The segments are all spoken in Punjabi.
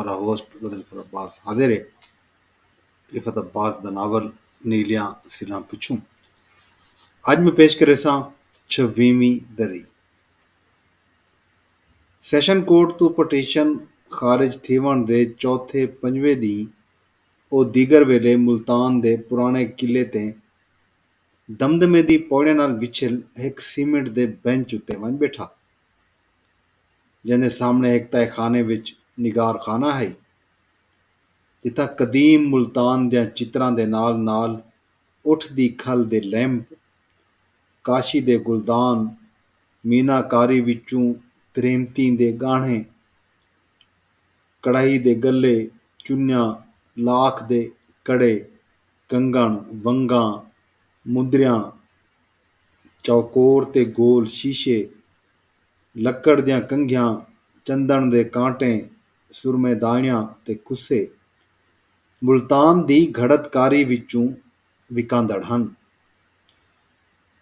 ਤੁਹਾਡਾ ਹੋਸਟ ਰਦਿਲਫਰ ਅब्बास ਹਾਜ਼ਰ ਹੈ ਰਿਫਤ अब्बास ਦਾ ਨਾਵਲ ਨੀਲੀਆਂ ਸਿਰਾਂ ਪਿੱਛੋਂ। ਅੱਜ ਮੈਂ ਪੇਸ਼ ਕਰੇ ਸਾਂ 26ਵੀਂ ਦਰੀ। ਸੈਸ਼ਨ ਕੋਰਟ ਤੋਂ ਪਟੀਸ਼ਨ ਖਾਰਿਜ ਥੀਵਣ ਦੇ ਚੌਥੇ ਪੰਜਵੇਂ ॾींहुं ਉਹ ਦੀਗਰ ਵੇਲੇ ਮੁਲਤਾਨ ਦੇ ਪੁਰਾਣੇ ਕਿਲੇ ਤੇ ਦਮਦਮੇ ਦੀ ਪੌੜੀਆਂ ਨਾਲ ਵਿਛਲ ਇੱਕ ਸੀਮੈਂਟ ਦੇ ਬੈਂਚ ਉੱਤੇ ਵੰਝ ਬੈਠਾ, ਜਿਹਦੇ ਸਾਹਮਣੇ ਇੱਕ ਤਹਿਖਾਨੇ ਵਿੱਚ ਨਿਗਾਰਖਾਨਾ ਹੈ, ਜਿੱਥਾ ਕਦੀਮ ਮੁਲਤਾਨ ਦਿਆਂ ਚਿੱਤਰਾਂ ਦੇ ਨਾਲ ਨਾਲ ਉੱਠਦੀ ਖਲ ਦੇ ਲੈਂਪ, ਕਾਸ਼ੀ ਦੇ ਗੁਲਦਾਨ, ਮੀਨਾਕਾਰੀ ਵਿੱਚੋਂ ਤ੍ਰੇਮਤੀ ਦੇ ਗਾਹਣੇ, ਕੜਾਹੀ ਦੇ ਗੱਲੇ, ਚੁੰਨਿਆਂ, ਲਾਖ ਦੇ ਕੜੇ, ਕੰਗਣ, ਵੰਗਾਂ, ਮੁੰਦਰੀਆਂ, ਚੌਕੋਰ ਤੇ ਗੋਲ ਸ਼ੀਸ਼ੇ, ਲੱਕੜ ਦੀਆਂ ਕੰਘੀਆਂ, ਚੰਦਨ ਦੇ ਕਾਂਟੇ, ਸੁਰਮੇਦਾਨੀਆਂ ਤੇ ਖੁੱਸੇ ਮੁਲਤਾਨ ਦੀ ਘੜਤਕਾਰੀ ਵਿੱਚੋਂ ਵਿਕਾਂਦੜ ਹਨ।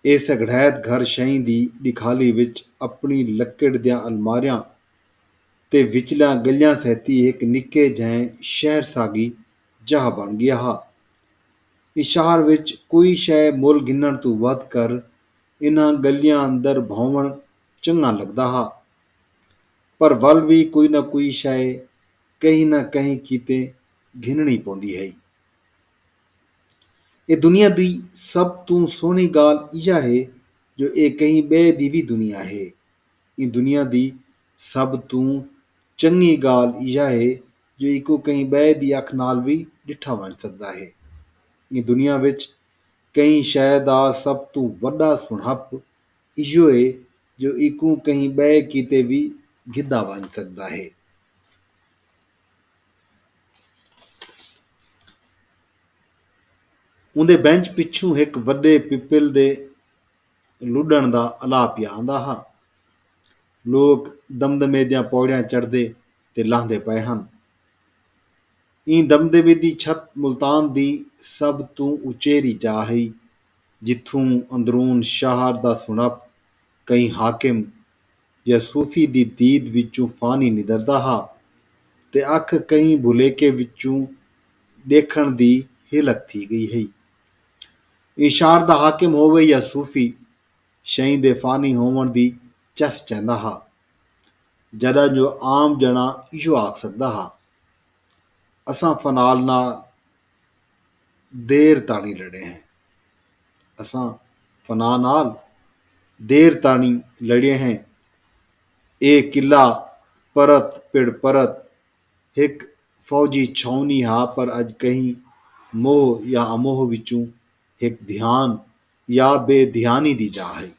ਇਹ ਸਗੜੈਤ ਘਰ ਸ਼ਹੀਂ ਦੀ ਦਿਖਾਲੀ ਵਿੱਚ ਆਪਣੀ ਲੱਕੜ ਦੀਆਂ ਅਲਮਾਰੀਆਂ ਤੇ ਵਿਚਲਿਆਂ ਗਲੀਆਂ ਸਹਿਤੀ ਇੱਕ ਨਿੱਕੇ ਜਿਹੇ ਸ਼ਹਿਰ ਸਾਗੀ ਜਹਾ ਬਣ ਗਿਆ ਹਾ। ਇਸ ਸ਼ਹਿਰ ਵਿੱਚ ਕੋਈ ਸ਼ੈ ਮੁੱਲ ਗਿਣਨ ਤੋਂ ਵੱਧ ਕਰ ਇਨ੍ਹਾਂ ਗਲੀਆਂ ਅੰਦਰ ਭੌਂਵਣ ਚੰਗਾ ਲੱਗਦਾ ਹਾ, ਪਰ ਵੱਲ ਵੀ ਕੋਈ ਨਾ ਕੋਈ ਸ਼ੈ ਕहीं ਨਾ ਕहीं ਕੀਤੇ ਘਿਣਨੀ ਪਉਂਦੀ ਹੈ। ਇਹ ਦੁਨੀਆ ਦੀ ਸਭ ਤੋਂ ਸੋਹਣੀ ਗੱਲ ਇਹ ਹੈ ਜੋ ਇਹ ਕहीं ॿिए ਦੀ ਵੀ ਦੁਨੀਆ ਹੈ। ਇਹ ਦੁਨੀਆ ਦੀ ਸਭ ਤੋਂ ਚੰਗੀ ਗੱਲ ਇਹ ਹੈ ਜੋ ਇੱਕੋ ਕहीं ॿिए ਦੀ ਅੱਖ ਨਾਲ ਵੀ ਡਿੱਠਾ ਬਣ ਸਕਦਾ ਹੈ। ਇਹ ਦੁਨੀਆ ਵਿੱਚ ਕਈ ਸ਼ੈ ਦਾ ਸਭ ਤੋਂ ਵੱਡਾ ਸੁਹੱਪ ਇਹੋ ਹੈ ਜੋ ਇੱਕੋ ਕहीं ॿिए ਕੀਤੇ ਵੀ ਗਿੱਧਾ ਬਣ ਸਕਦਾ ਹੈ। ਉਹਦੇ ਬੈਂਚ ਪਿੱਛੋਂ ਇੱਕ ਵੱਡੇ ਪਿੱਪਲ ਦੇ ਲੁੱਡਣ ਦਾ ਅਲਾਪ ਆਉਂਦਾ ਹਾ। ਲੋਕ ਦਮਦਮੇ ਦੀਆਂ ਪੌੜੀਆਂ ਚੜ੍ਹਦੇ ਤੇ ਲਾਹੁੰਦੇ ਪਏ ਹਨ। ਇਹ ਦਮਦਮੇ ਦੀ ਛੱਤ ਮੁਲਤਾਨ ਦੀ ਸਭ ਤੋਂ ਉਚੇਰੀ ਜਾ ਹੈ, ਜਿੱਥੋਂ ਅੰਦਰੂਨ ਸ਼ਹਿਰ ਦਾ ਸੁਣਪ ਕਈ ਹਾਕਿਮ ਜਾਂ ਸੂਫੀ ਦੀ ਦੀਦ ਵਿੱਚੋਂ ਫਾਨੀ ਨਿਦਰਦਾ ਹਾ ਤੇ ਅੱਖ ਕਈ ਭੁਲੇਖੇ ਵਿੱਚੋਂ ਦੇਖਣ ਦੀ ਹਿਲਕ ਥੀ ਗਈ ਹੈ। ਇਹ ਸ਼ਹਿਰ ਦਾ ਹਾਕਿਮ ਹੋਵੇ ਜਾਂ ਸੂਫੀ, ਸ਼ਹੀਂ ਦੇ ਫਾਨੀ ਹੋਵਣ ਦੀ ਚਸ ਚਹਿੰਦਾ ਹਾ, ਜਦਾ ਜੋ ਆਮ ਜਣਾ ਇਹੋ ਆਖ ਸਕਦਾ ਹਾ, ਅਸਾਂ ਫਨਾਲ ਨਾਲ ਦੇਰ ਤਾਣੀ ਲੜੇ ਹਾਂ। ਅਸਾਂ ਫਨਾ ਨਾਲ ਦੇਰ ਤਾਣੀ ਲੜੇ ਹਾਂ। ਇਹ ਕਿਲਾ ਪਰਤ ਪਿੜ ਪਰਤ ਇੱਕ ਫੌਜੀ ਛਾਉਣੀ ਹਾ, ਪਰ ਅੱਜ ਕਹੀਂ ਮੋਹ ਜਾਂ ਅਮੋਹ ਵਿੱਚੋਂ ਇੱਕ ਧਿਆਨ ਜਾਂ ਬੇਧਿਆਨੀ ਦੀ ਜਾ ਹੈ।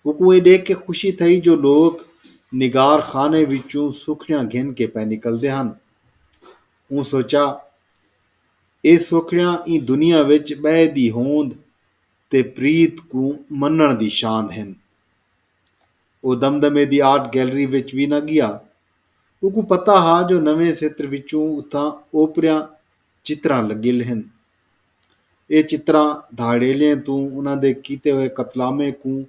ਉਹ ਇਹ ਦੇਖ ਕੇ ਖੁਸ਼ੀ ਥਈ ਜੋ ਲੋਕ ਨਿਗਾਰ ਖਾਨੇ ਵਿੱਚੋਂ ਸੁੱਖੜੀਆਂ ਘਿਣ ਕੇ ਪੈ ਨਿਕਲਦੇ ਹਨ। ਉਹ ਸੋਚਾ, ਇਹ ਸੁੱਖੜੀਆਂ ਇਹ ਦੁਨੀਆ ਵਿੱਚ ॿिए ਦੀ ਹੋਂਦ ਤੇ ਪ੍ਰੀਤ ਨੂੰ ਮੰਨਣ ਦੀ ਸ਼ਾਨ ਹਨ। ਉਹ ਦਮਦਮੇ ਦੀ ਆਰਟ ਗੈਲਰੀ ਵਿੱਚ ਵੀ ਨਾ ਗਿਆ। ਉਹ ਪਤਾ ਹਾ ਜੋ ਨਵੇਂ ਸਿੱਤਰ ਵਿੱਚੋਂ ਉੱਥਾਂ ਓਪਰਿਆਂ ਚਿੱਤਰਾਂ ਲੱਗੇ ਹਨ। ਇਹ ਚਿੱਤਰਾਂ ਧਾੜੇਲਿਆਂ ਤੋਂ ਉਹਨਾਂ ਦੇ ਕੀਤੇ ਹੋਏ ਕਤਲਾਮੇ ਨੂੰ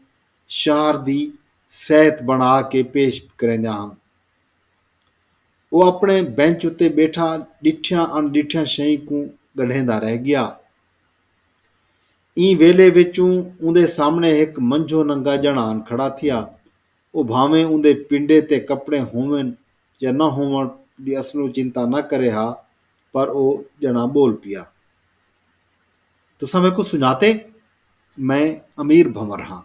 ਸ਼ਹਿਰ ਦੀ ਸਹਿਤ ਬਣਾ ਕੇ ਪੇਸ਼ ਕਰਦਿਆਂ ਹਨ। ਉਹ ਆਪਣੇ ਬੈਂਚ ਉੱਤੇ ਬੈਠਾ ਡਿੱਠਿਆਂ ਅਣਡਿੱਠਿਆਂ ਸ਼ਈ ਨੂੰ ਗੜ੍ਹੇਂਦਾ ਰਹਿ ਗਿਆ। ਇਹ ਵੇਲੇ ਵਿੱਚੋਂ ਉਹਦੇ ਸਾਹਮਣੇ ਇੱਕ ਮੰਝੋ ਨੰਗਾ ਜਣਾਨ ਖੜਾ ਥਿਆ। ਉਹ ਭਾਵੇਂ ਉਹਦੇ ਪਿੰਡੇ ਤੇ ਕੱਪੜੇ ਹੋਵਣ ਜਾਂ ਨਾ ਹੋਵਣ ਦੀ ਅਸਲੋਂ ਚਿੰਤਾ ਨਾ ਕਰੇ ਹਾ, ਪਰ ਉਹ ਜਣਾ ਬੋਲ ਪਿਆ, ਤੁਸਾਂ ਮੇਰੇ ਕੋ ਸੁਝਾਤੇ, ਮੈਂ ਅਮੀਰ ਭੰਵਰ ਹਾਂ।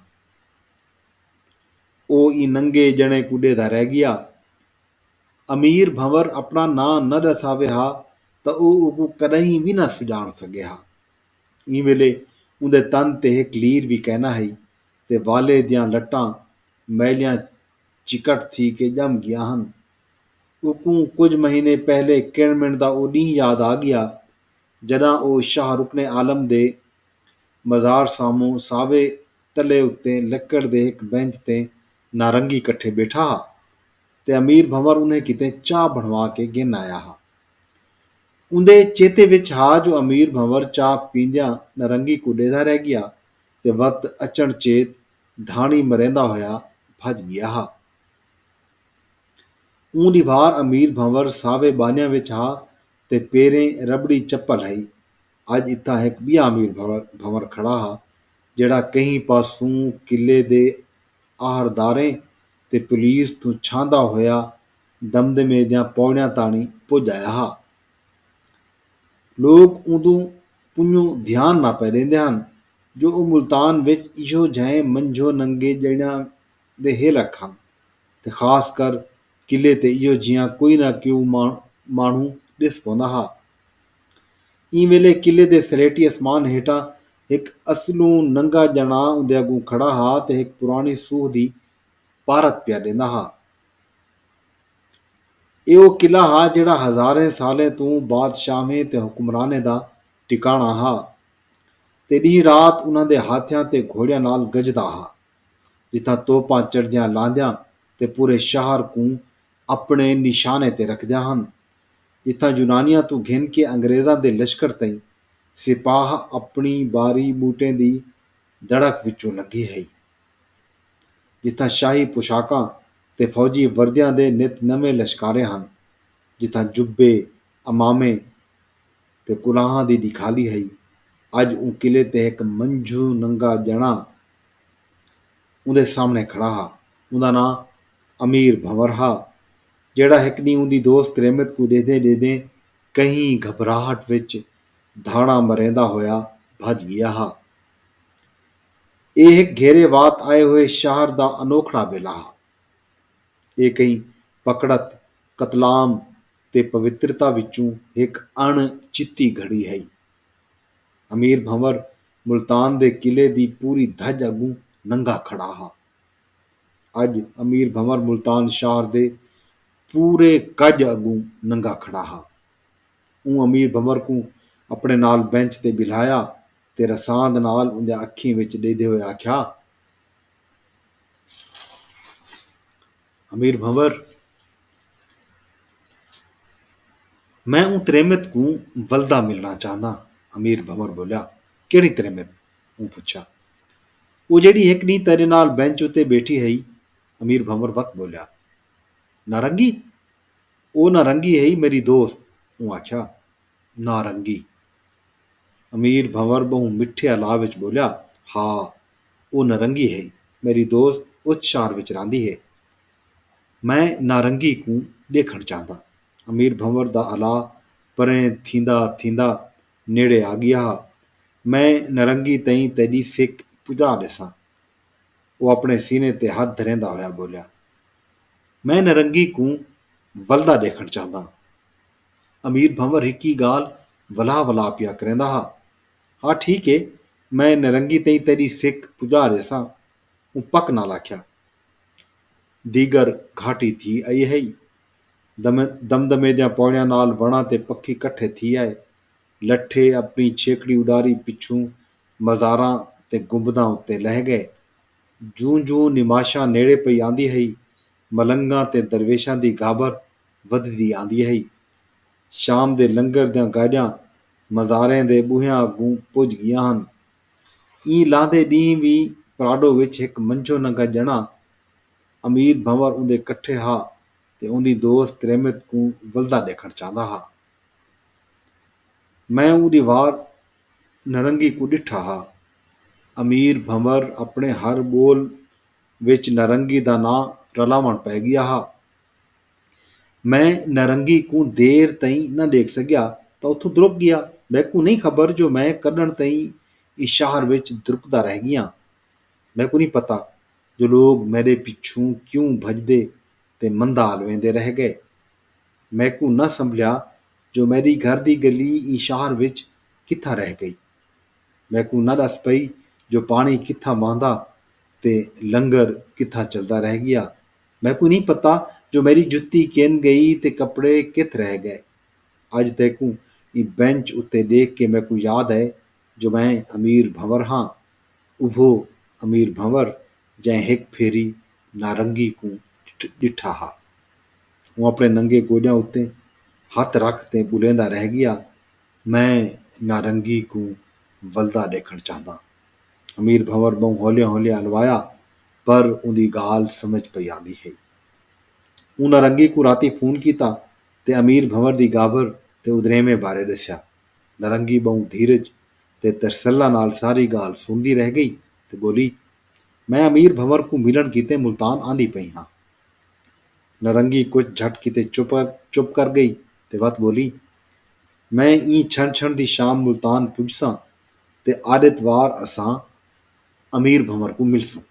ਉਹ ਇਹ ਨੰਗੇ ਜਣੇ ਕੁੱਡੇ ਰਹਿ ਗਿਆ। ਅਮੀਰ ਭੰਵਰ ਆਪਣਾ ਨਾਂ ਨਾ ਦਸਾਵੇ ਹਾ ਤਾਂ ਉਹ ਕਦੇ ਵੀ ਨਾ ਸੁਝਾਣ ਸਕੇ ਹਾ। ਇਹ ਵੇਲੇ ਉਹਦੇ ਤਨ ਤੇ ਇੱਕ ਲੀਰ ਵੀ ਕਹਿਣਾ ਹੈ ਤੇ ਵਾਲੇ ਦੀਆਂ ਲੱਟਾਂ ਮੈਲੀਆਂ ਚਿਕਟ ਥੀ ਕੇ ਜੰਮ ਗਿਆ ਹਨ। ਉਹ ਕੁਝ ਮਹੀਨੇ ਪਹਿਲੇ ਕਿਣਮਿਣ ਦਾ ਉਹ ॾींहुं ਯਾਦ ਆ ਗਿਆ ਜਦੋਂ ਉਹ ਸ਼ਾਹ ਰੁਕਨੇ ਆਲਮ ਦੇ ਮਜ਼ਾਰ ਸਾਹਮਣੇ ਸਾਵੇ ਤਲੇ ਉੱਤੇ ਲੱਕੜ ਦੇ ਇੱਕ ਬੈਂਚ ਤੇ ਨਾਰੰਗੀ ਇਕੱਠੇ ਬੈਠਾ ਹਾ ਤੇ ਅਮੀਰ ਭੰਵਰ ਉਹਨੇ ਕਿਤੇ ਚਾਹ ਬਣਵਾ ਕੇ ਗਿਣ ਆਇਆ ਹਾ। ਉਹਦੇ ਚੇਤੇ ਵਿੱਚ ਹਾ ਜੋ ਅਮੀਰ ਭੰਵਰ ਚਾਹ ਪੀਂਦਿਆਂ ਨਾਰੰਗੀ ਕੁੱਡੇਦਾ ਰਹਿ ਗਿਆ ਤੇ ਵਕਤ ਅਚਣ ਚੇਤ ਧਾਣੀ ਮਰੇਂਦਾ ਹੋਇਆ ਭੱਜ ਗਿਆ ਹਾ। ਊਂ ਦੀ ਵਾਰ अमीर भंवर सावे बानियां विच हा ते पेरें रबड़ी चप्पल हई। ਅੱਜ ਇੱਥਾਂ ਇੱਕ ਵੀ ਅਮੀਰ ਭੰਵਰ ਖੜਾ हा ਜਿਹੜਾ ਕਈ ਪਾਸੋਂ ਕਿਲੇ ਦੇ ਆਹਰਦਾਰੇ ਤੇ ਪੁਲਿਸ ਤੋਂ ਛਾਂਦਾ ਹੋਇਆ ਦਮਦਮੇ ਦੀਆਂ ਪੌੜੀਆਂ ਤਾਣੀ ਪੁੱਜ ਆਇਆ हा। ਲੋਕ ਉਦੋਂ ਪੁੰਨੂੰ ਧਿਆਨ ਨਾ ਪੈ ਲੈਂਦੇ ਹਨ ਜੋ ਉਹ ਮੁਲਤਾਨ ਵਿੱਚ ਇਹੋ ਜਿਹੇ ਮੰਝੋ ਨੰਗੇ ਜਿਹੜਿਆਂ ਦੇ ਹੇਲਕ ਹਨ ਤੇ ਖਾਸ ਕਰ ਕਿਲੇ ਤੇ ਇਹੋ ਜਿਹੀਆਂ ਕੋਈ ਨਾ ਕਿਉਂ ਮਾਣੂ ਦਿਸ ਪਾਉਂਦਾ हा। ई वेले किले दे सलेटी आसमान हेठां एक असलू नंगा जना उंदे अगों खड़ा हा ते एक पुरानी सूह दी भारत पिया ॾींदा हा। ਇਹ ਉਹ ਕਿਲਾ हा ਜਿਹੜਾ ਹਜ਼ਾਰਾਂ ਸਾਲਾਂ ਤੋਂ ਬਾਦਸ਼ਾਹਾਂ ਤੇ ਹੁਕਮਰਾਨਾਂ ਦਾ ਟਿਕਾਣਾ हा ਤੇ ਨੀਂ ਰਾਤ ਉਹਨਾਂ ਦੇ ਹਾਥੀਆਂ ਤੇ ਘੋੜਿਆਂ ਨਾਲ ਗੱਜਦਾ हा। ਜਿੱਥਾਂ ਤੋਪਾਂ ਚੜ੍ਹਦਿਆਂ ਲਾਂਦਿਆਂ ਤੇ ਪੂਰੇ ਸ਼ਹਿਰ ਨੂੰ ਆਪਣੇ ਨਿਸ਼ਾਨੇ ਤੇ ਰੱਖਦਿਆਂ ਹਨ। ਜਿੱਥਾਂ ਯੂਨਾਨੀਆਂ ਤੋਂ ਘਿਣ ਕੇ ਅੰਗਰੇਜ਼ਾਂ ਦੇ ਲਸ਼ਕਰ ਤਾਈਂ ਸਿਪਾਹ ਆਪਣੀ ਬਾਰੀ ਬੂਟੇ ਦੀ ਧੜਕ ਵਿੱਚੋਂ ਲੰਘੀ ਹੈ। ਜਿੱਥਾਂ ਸ਼ਾਹੀ ਪੁਸ਼ਾਕਾਂ ਤੇ ਫੌਜੀ ਵਰਦੀਆਂ ਦੇ ਨਿਤ ਨਵੇਂ ਲਸ਼ਕਾਰੇ ਹਨ। ਜਿੱਥਾਂ ਜੁੱਬੇ ਅਮਾਮੇ ਤੇ ਕੁਲਾਹਾਂ ਦੀ ਦਿਖਾਲੀ ਹੈ। ਅੱਜ ਉਹ ਕਿਲੇ ਤੇ ਇੱਕ ਮੰਝੂ ਨੰਗਾ ਜਣਾ ਉਹਦੇ ਸਾਹਮਣੇ ਖੜਾ हा। ਉਹਦਾ ਨਾਂ ਅਮੀਰ ਭੰਵਰ हा ਜਿਹੜਾ ਇੱਕ ਨੀ ਉਹਦੀ ਦੋਸਤ ਰਹਿਮਤ को ਦੇਖਦੇ ਦੇਖਦੇ ਕहीं ਘਬਰਾਹਟ ਵਿੱਚ ਧਾਣਾ ਮਰੇਂਦਾ ਹੋਇਆ ਭੱਜ ਗਿਆ हा। ਇਹ ਇੱਕ ਘੇਰੇਵਾਤ ਆਏ ਹੋਏ ਸ਼ਹਿਰ ਦਾ ਅਨੋਖੜਾ ਵੇਲਾ हा। ਇਹ ਕਈ ਪਕੜਤ ਕਤਲਾਮ ਤੇ ਪਵਿੱਤਰਤਾ ਵਿੱਚੋਂ ਇੱਕ ਅਣਚਿੱਤੀ ਘੜੀ ਹੈ। ਅਮੀਰ ਭੰਵਰ ਮੁਲਤਾਨ ਦੇ ਕਿਲੇ ਦੀ ਪੂਰੀ ਧੱਜ ਅੱਗੋਂ ਨੰਗਾ ਖੜਾ हा। ਅੱਜ ਅਮੀਰ ਭੰਵਰ ਮੁਲਤਾਨ ਸ਼ਹਿਰ ਦੇ ਪੂਰੇ ਕੱਜ ਅੱਗੋਂ ਨੰਗਾ ਖੜਾ हा। ਉਹ ਅਮੀਰ ਭੰਵਰ ਨੂੰ ਆਪਣੇ ਨਾਲ ਬੈਂਚ ਤੇ ਬਿਠਾਇਆ ਤੇ ਰਸਾਂਦ ਨਾਲ ਉਹਦੇ ਅੱਖੀਂ ਵਿੱਚ ਦੇਦੇ ਹੋਏ ਆਖਿਆ, अमीर भंवर, मैं ऊं त्रेमित को वलदा मिलना चाहता। अमीर भंवर बोलिया, केड़ी त्रेमित? ऊं पुछा। वो जेड़ी एक नी तेरे नाल बेंच उत्ते बैठी है। अमीर भंवर वक्त बोलिया। नारंगी? ओ नारंगी है मेरी दोस्त। ऊं आख्या, नारंगी? अमीर भंवर बहु मिठे अलाव विच बोलिया, हाँ वो नारंगी है मेरी दोस्त उस शहर विच रहिंदी है। मैं नारंगी को देखण चाहता। अमीर भंवर दा अला परें थींदा थींदा नेड़े आ गया हा। मैं नारंगी तई तेरी सिक पुजा ॾिसां। वो अपने सीने ते हथ धरेंदा होया बोलिया, मैं नारंगी को वलदा देखण चाहता। अमीर भंवर हिकी गाल वला वला पिया करेंदा हा। हाँ ठीक है, मैं नारंगी तई तेरी सिक पुजा ॾिसां। वो पक नाल आख्या। दीगर घाटी थी आई है। दमदमे दियां पौड़ियां नाल वणा ते पखी कट्ठे थी आए। लट्ठे अपनी छेकड़ी उडारी पिछू मज़ारां ते गुंबदां उत्ते लह गए। जूं जूं निमाशा नेड़े पई आंदी है, मलंगां ते दरवेशां दी गाबर वधदी आंदी है। शाम दे लंगर दियां गाॾियां मज़ारें दे बूहियां अगों पुज गईयां हन। ई लांदे ॾींहुं भी पराडो विच हिक मंझो नंगा ॼणा अमीर भंवर उंदे कट्ठे हा ते उंदी दोस्त रहमत को वलदा देखण चाहंदा हा। मैं उंदी वार नारंगी को ॾिठा हा। अमीर भंवर अपने हर बोल विच नारंगी दा नां रलावण पै गया हा। मैं नारंगी को देर ताईं न देख सकिया तो उथों दुरुक गया। मैकू नहीं खबर जो मैं कदण ताईं इस शहर विच दुरुकदा रह गया। मैकू नहीं पता जो लोग मेरे पिछू क्यों भजदे ते मंदा हलवेंदे रह गए। मैकू न संभलिया जो मेरी घर दी गली ई शहर विच कित्था रह गई। मैकू न दस पई जो पानी कित्था वहंदा ते लंगर कित्था चलदा रह गया। मैकू नहीं पता जो मेरी जुत्ती किन गई ते कपड़े कित रह गए। अज तैकू ई बेंच उत्ते देख के मैकू याद है जो मैं अमीर भंवर हाँ, उभो अमीर भंवर जै हिक फेरी नारंगी को ॾिठा हा। वो अपने नंगे गोॾियां उत्ते हथ रख ते बुलेंदा रह गया, मैं नारंगी को वलदा देखण चाहता। अमीर भंवर बहु हौले हौले हलवाया पर उंदी गाल समझ पई आंदी है। ਉਹ ਨਰੰਗੀ ਕੋ ਰਾਤੀ ਫੋਨ ਕੀਤਾ ਤੇ ਅਮੀਰ ਭੰਵਰ ਦੀ ਗਾਬਰ ਤੇ ਉਦਰੇਵੇਂ ਬਾਰੇ ਦੱਸਿਆ। ਨਰੰਗੀ ਬਹੁ ਧੀਰਜ ਤੇ ਤਰਸੱਲਾ ਨਾਲ ਸਾਰੀ ਗੱਲ ਸੁਣਦੀ ਰਹਿ ਗਈ ਤੇ ਬੋਲੀ, ਮੈਂ ਅਮੀਰ ਭੰਵਰ ਕੋ ਮਿਲਣ ਕੀਤੇ ਮੁਲਤਾਨ ਆਂਦੀ ਪਈ ਹਾਂ। ਨਰੰਗੀ ਕੁਝ ਝਟ ਕਿਤੇ ਚੁੱਪ ਕਰ ਗਈ ਤੇ ਵਤ ਬੋਲੀ, ਮੈਂ ਈ ਛਣ ਛਣ ਦੀ ਸ਼ਾਮ ਮੁਲਤਾਨ ਪੁੱਜਸਾਂ ਤੇ ਆਦਿਤਵਾਰ ਅਸਾਂ ਅਮੀਰ ਭੰਵਰ ਕੋ ਮਿਲਸਾਂ।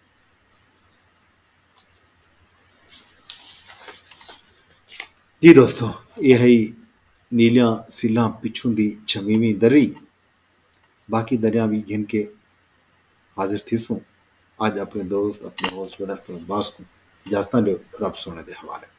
ਜੀ ਦੋਸਤੋ, ਇਹ ਹੈ ਨੀਲੀਆਂ ਸਿੱਲਾਂ ਪਿੱਛੋਂ ਦੀ ਛਮੀਵੀਂ ਦਰੀ। बाकी दरिया भी घिन के हाजिर थी सूं। आज अपने दोस्त अपने होस्ट बदर बास को इजाजत दो, रब सोने दे हवाले।